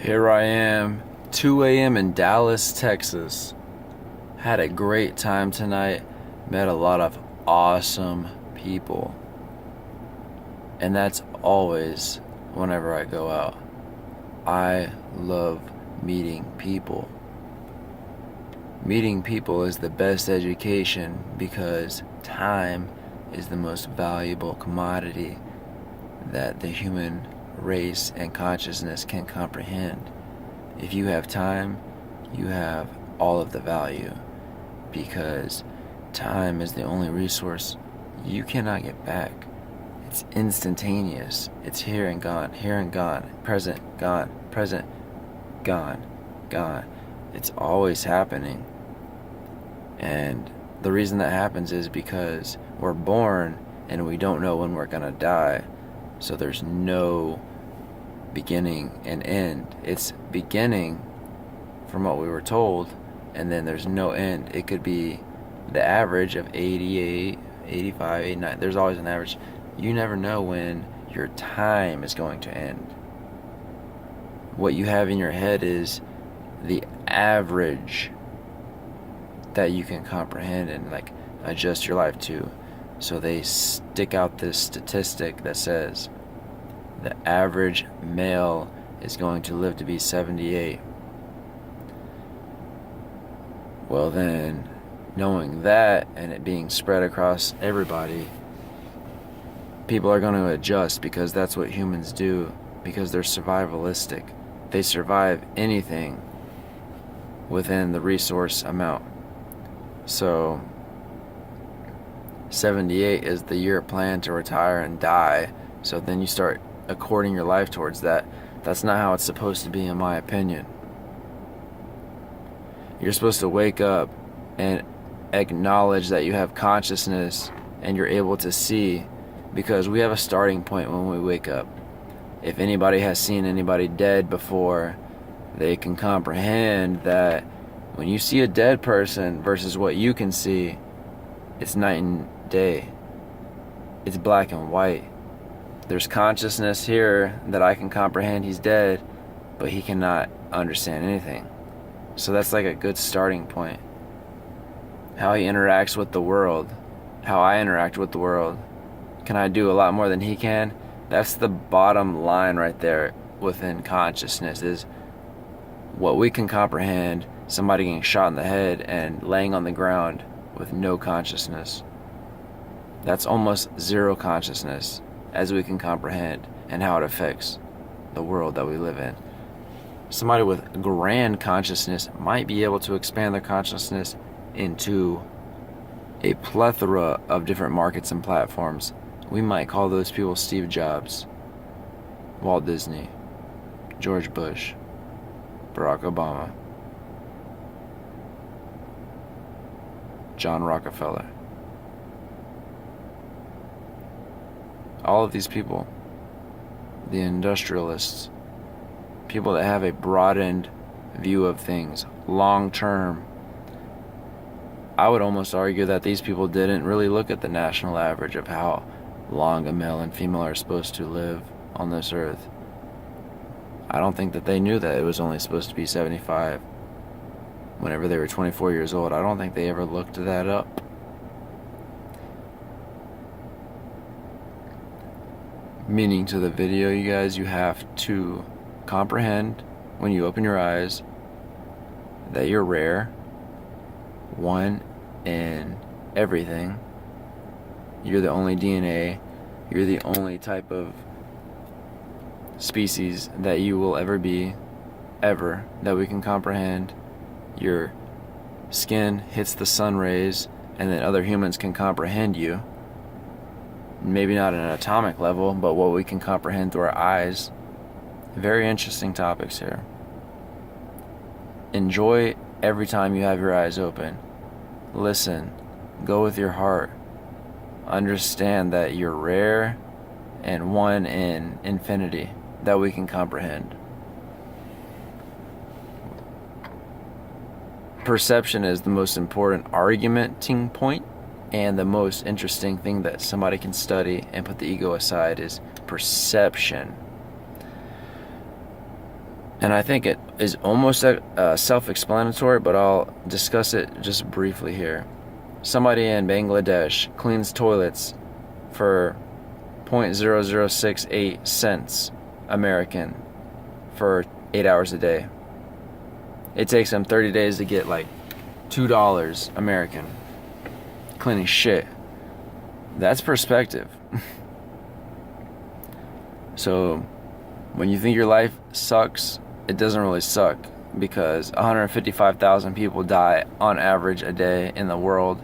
Here I am, 2 a.m. in Dallas, Texas. Had a great time tonight. Met a lot of awesome people. And that's always whenever I go out. I love meeting people. Meeting people is the best education because time is the most valuable commodity that the human race and consciousness can comprehend. If you have time, you have all of the value, because time is the only resource you cannot get back. It's instantaneous. It's here and gone, present, gone. It's always happening. And the reason that happens is because we're born and we don't know when we're gonna die. So there's no beginning and end. It's beginning from what we were told, and then there's no end. It could be the average of 88, 85, 89. There's always an average. You never know when your time is going to end. What you have in your head is the average that you can comprehend and adjust your life to. So they stick out this statistic that says the average male is going to live to be 78. Well then, knowing that and it being spread across everybody, people are going to adjust because that's what humans do, because they're survivalistic. They survive anything within the resource amount. So 78 is the year planned to retire and die. So then you start according your life towards that. That's not how it's supposed to be, in my opinion. You're supposed to wake up and acknowledge that you have consciousness and you're able to see, because we have a starting point when we wake up. If anybody has seen anybody dead before, they can comprehend that when you see a dead person versus what you can see, it's night and day. It's black and white. There's consciousness here that I can comprehend he's dead, but he cannot understand anything. So that's like a good starting point. How he interacts with the world, how I interact with the world. Can I do a lot more than he can? That's the bottom line right there within consciousness, is what we can comprehend. Somebody getting shot in the head and laying on the ground with no consciousness. That's almost zero consciousness as we can comprehend, and how it affects the world that we live in. Somebody with grand consciousness might be able to expand their consciousness into a plethora of different markets and platforms. We might call those people Steve Jobs, Walt Disney, George Bush, Barack Obama, John Rockefeller. All of these people, the industrialists, people that have a broadened view of things, long term. I would almost argue that these people didn't really look at the national average of how long a male and female are supposed to live on this earth. I don't think that they knew that it was only supposed to be 75 whenever they were 24 years old. I don't think they ever looked that up. Meaning to the video, you guys, you have to comprehend when you open your eyes that you're rare, one in everything. You're the only DNA, you're the only type of species that you will ever be, ever, that we can comprehend. Your skin hits the sun rays, and then other humans can comprehend you. Maybe not at an atomic level, but what we can comprehend through our eyes. Very interesting topics here. Enjoy every time you have your eyes open. Listen. Go with your heart. Understand that you're rare and one in infinity that we can comprehend. Perception is the most important argumenting point, and the most interesting thing that somebody can study and put the ego aside is perception. And I think it is almost self-explanatory, but I'll discuss it just briefly here. Somebody in Bangladesh cleans toilets for 0.0068 cents American for 8 hours a day. It takes them 30 days to get like $2 American cleaning shit. That's perspective. So when you think your life sucks, it doesn't really suck, because 155,000 people die on average a day in the world,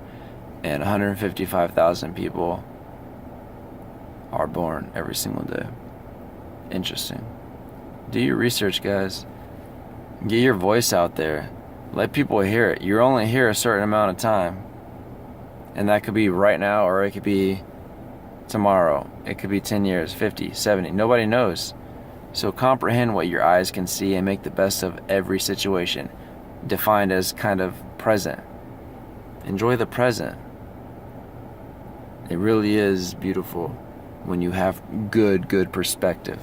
and 155,000 people are born every single day. Interesting. Do your research, guys. Get your voice out there. Let people hear it. You're only here a certain amount of time. And that could be right now, or it could be tomorrow. It could be 10 years, 50, 70. Nobody knows. So comprehend what your eyes can see and make the best of every situation, defined as kind of present. Enjoy the present. It really is beautiful when you have good perspective.